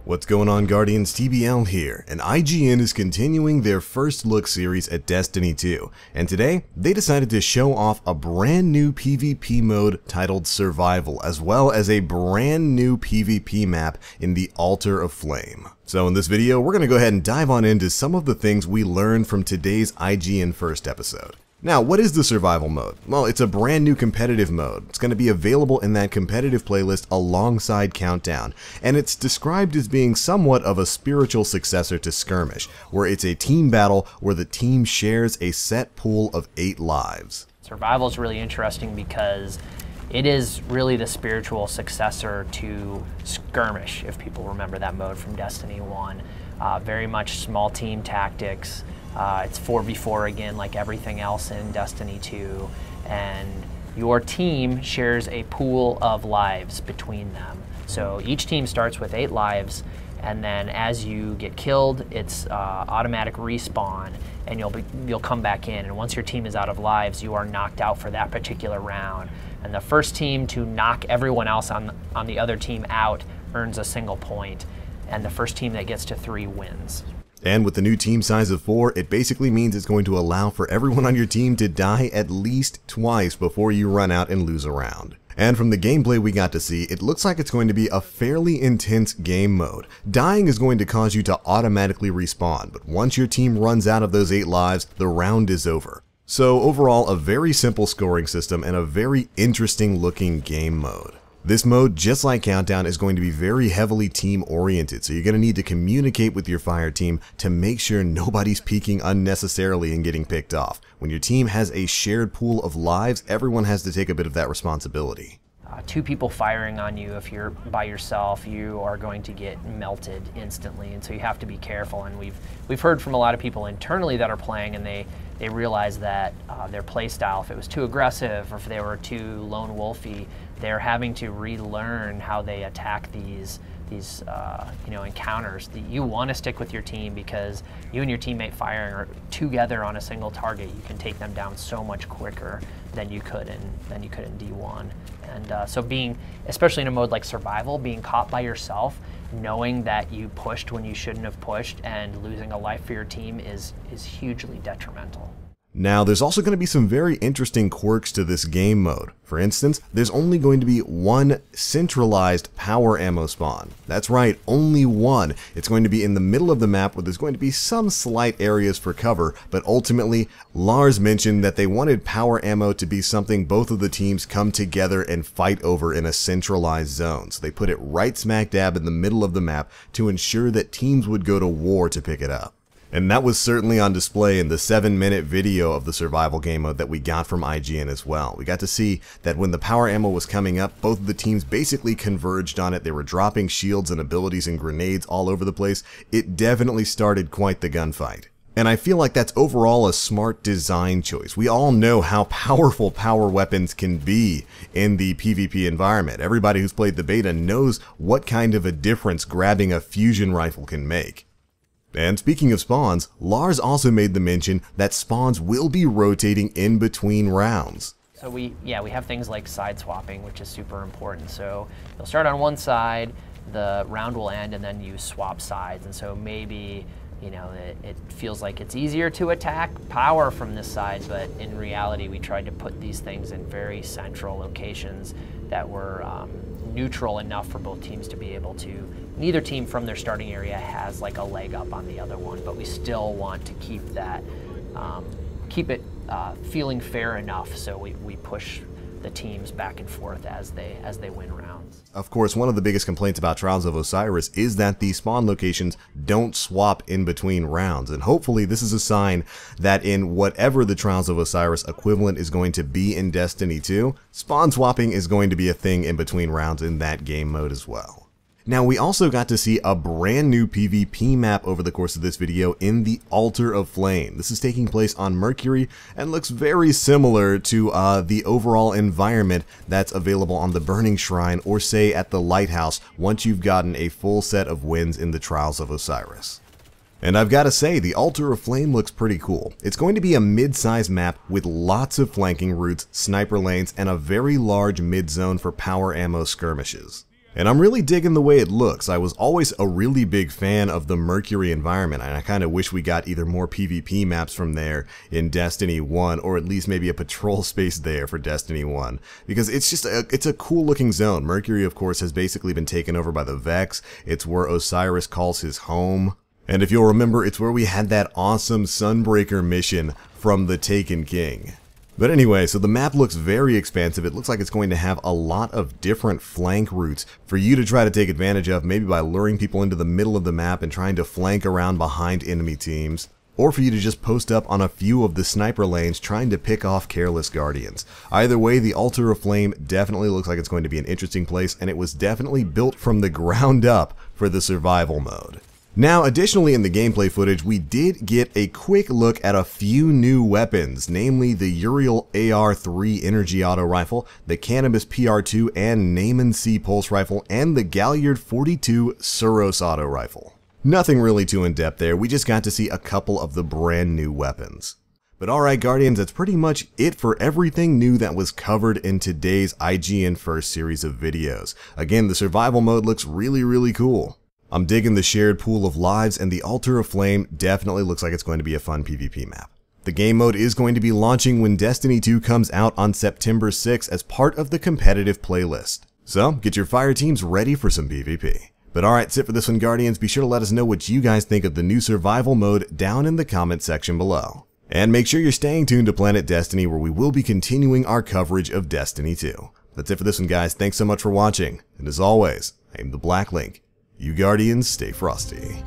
What's going on, Guardians? TBL here, and IGN is continuing their first look series at Destiny 2, and today they decided to show off a brand new PvP mode titled Survival, as well as a brand new PvP map in the Altar of Flame. So in this video, we're going to go ahead and dive on into some of the things we learned from today's IGN first episode. Now, what is the survival mode? Well, it's a brand new competitive mode. It's going to be available in that competitive playlist alongside Countdown, and it's described as being somewhat of a spiritual successor to Skirmish, where it's a team battle where the team shares a set pool of 8 lives. Survival is really interesting because it is really the spiritual successor to Skirmish, if people remember that mode from Destiny 1. Very much small team tactics. It's 4v4 again, like everything else in Destiny 2, and your team shares a pool of lives between them. So each team starts with 8 lives, and then as you get killed, it's automatic respawn, and you'll come back in. And once your team is out of lives, you are knocked out for that particular round. And the first team to knock everyone else on the other team out earns a single point, and the first team that gets to 3 wins. And with the new team size of 4, it basically means it's going to allow for everyone on your team to die at least twice before you run out and lose a round. And from the gameplay we got to see, it looks like it's going to be a fairly intense game mode. Dying is going to cause you to automatically respawn, but once your team runs out of those 8 lives, the round is over. So overall, a very simple scoring system and a very interesting looking game mode. This mode, just like Countdown, is going to be very heavily team-oriented, so you're going to need to communicate with your fire team to make sure nobody's peeking unnecessarily and getting picked off. When your team has a shared pool of lives, everyone has to take a bit of that responsibility. 2 people firing on you, if you're by yourself, you are going to get melted instantly, and so you have to be careful. And we've heard from a lot of people internally that are playing, and they realize that their play style, if it was too aggressive or if they were too lone wolfy, they're having to relearn how they attack these encounters. You want to stick with your team because you and your teammate firing are together on a single target. You can take them down so much quicker than you could in D1. And so especially in a mode like Survival, being caught by yourself, knowing that you pushed when you shouldn't have pushed and losing a life for your team is hugely detrimental. Now, there's also going to be some very interesting quirks to this game mode. For instance, there's only going to be one centralized power ammo spawn. That's right, only one. It's going to be in the middle of the map where there's going to be some slight areas for cover, but ultimately, Lars mentioned that they wanted power ammo to be something both of the teams come together and fight over in a centralized zone. So they put it right smack dab in the middle of the map to ensure that teams would go to war to pick it up. And that was certainly on display in the 7-minute video of the survival game mode that we got from IGN as well. We got to see that when the power ammo was coming up, both of the teams basically converged on it. They were dropping shields and abilities and grenades all over the place. It definitely started quite the gunfight. And I feel like that's overall a smart design choice. We all know how powerful power weapons can be in the PvP environment. Everybody who's played the beta knows what kind of a difference grabbing a fusion rifle can make. And speaking of spawns, Lars also made the mention that spawns will be rotating in between rounds. So we have things like side swapping, which is super important. So you'll start on one side, the round will end, and then you swap sides. And so maybe it feels like it's easier to attack power from this side, but in reality we tried to put these things in very central locations that were neutral enough for both teams to be able to. Neither team from their starting area has like a leg up on the other one, but we still want to keep that, keep it feeling fair enough, so we push the teams back and forth as they win rounds. Of course, one of the biggest complaints about Trials of Osiris is that the spawn locations don't swap in between rounds, and hopefully this is a sign that in whatever the Trials of Osiris equivalent is going to be in Destiny 2, spawn swapping is going to be a thing in between rounds in that game mode as well. Now, we also got to see a brand new PvP map over the course of this video in the Altar of Flame. This is taking place on Mercury and looks very similar to the overall environment that's available on the Burning Shrine or say at the Lighthouse once you've gotten a full set of wins in the Trials of Osiris. And I've got to say, the Altar of Flame looks pretty cool. It's going to be a mid-sized map with lots of flanking routes, sniper lanes, and a very large mid-zone for power ammo skirmishes. And I'm really digging the way it looks. I was always a really big fan of the Mercury environment, and I kind of wish we got either more PvP maps from there in Destiny 1, or at least maybe a patrol space there for Destiny 1. Because it's just it's a cool looking zone. Mercury, of course, has basically been taken over by the Vex. It's where Osiris calls his home. And if you'll remember, it's where we had that awesome Sunbreaker mission from the Taken King. But anyway, so the map looks very expansive. It looks like it's going to have a lot of different flank routes for you to try to take advantage of, maybe by luring people into the middle of the map and trying to flank around behind enemy teams, or for you to just post up on a few of the sniper lanes trying to pick off careless guardians. Either way, the Altar of Flame definitely looks like it's going to be an interesting place, and it was definitely built from the ground up for the survival mode. Now, additionally in the gameplay footage, we did get a quick look at a few new weapons, namely the Uriel AR-3 Energy Auto Rifle, the Cannabis PR-2 and Naaman C Pulse Rifle, and the Galliard 42 Suros Auto Rifle. Nothing really too in-depth there, we just got to see a couple of the brand new weapons. But alright Guardians, that's pretty much it for everything new that was covered in today's IGN First series of videos. Again, the survival mode looks really cool. I'm digging the shared pool of lives, and the Altar of Flame definitely looks like it's going to be a fun PvP map. The game mode is going to be launching when Destiny 2 comes out on September 6th as part of the competitive playlist. So, get your fire teams ready for some PvP. But alright, that's it for this one, Guardians. Be sure to let us know what you guys think of the new survival mode down in the comment section below. And make sure you're staying tuned to Planet Destiny, where we will be continuing our coverage of Destiny 2. That's it for this one, guys. Thanks so much for watching, and as always, I am the Black Link. You Guardians, stay frosty.